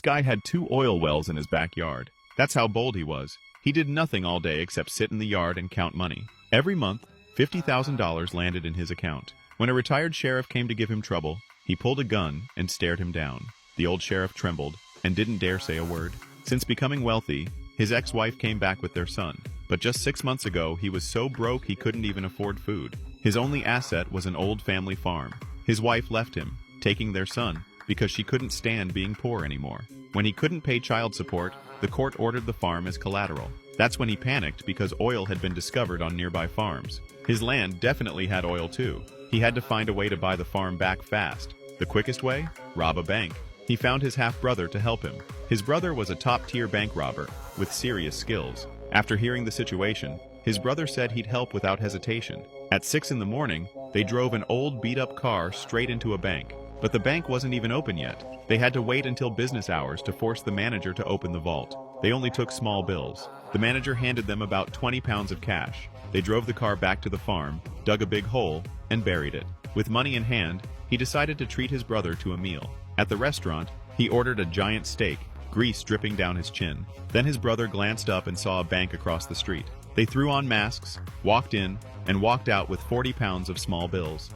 guy had 2 oil wells in his backyard. That's how bold he was. He did nothing all day except sit in the yard and count money. Every month, $50,000 landed in his account. When a retired sheriff came to give him trouble, he pulled a gun and stared him down. The old sheriff trembled and didn't dare say a word. Since becoming wealthy, his ex-wife came back with their son. But just 6 months ago, he was so broke he couldn't even afford food. His only asset was an old family farm. His wife left him, taking their son, because she couldn't stand being poor anymore. When he couldn't pay child support, the court ordered the farm as collateral. That's when he panicked because oil had been discovered on nearby farms. His land definitely had oil too. He had to find a way to buy the farm back fast. The quickest way? Rob a bank. He found his half-brother to help him. His brother was a top-tier bank robber with serious skills. After hearing the situation, his brother said he'd help without hesitation. At 6 in the morning, they drove an old beat-up car straight into a bank. But the bank wasn't even open yet. They had to wait until business hours to force the manager to open the vault. They only took small bills. The manager handed them about 20 pounds of cash. They drove the car back to the farm, dug a big hole, and buried it. With money in hand, he decided to treat his brother to a meal. At the restaurant, he ordered a giant steak, grease dripping down his chin. Then his brother glanced up and saw a bank across the street. They threw on masks, walked in, and walked out with 40 pounds of small bills.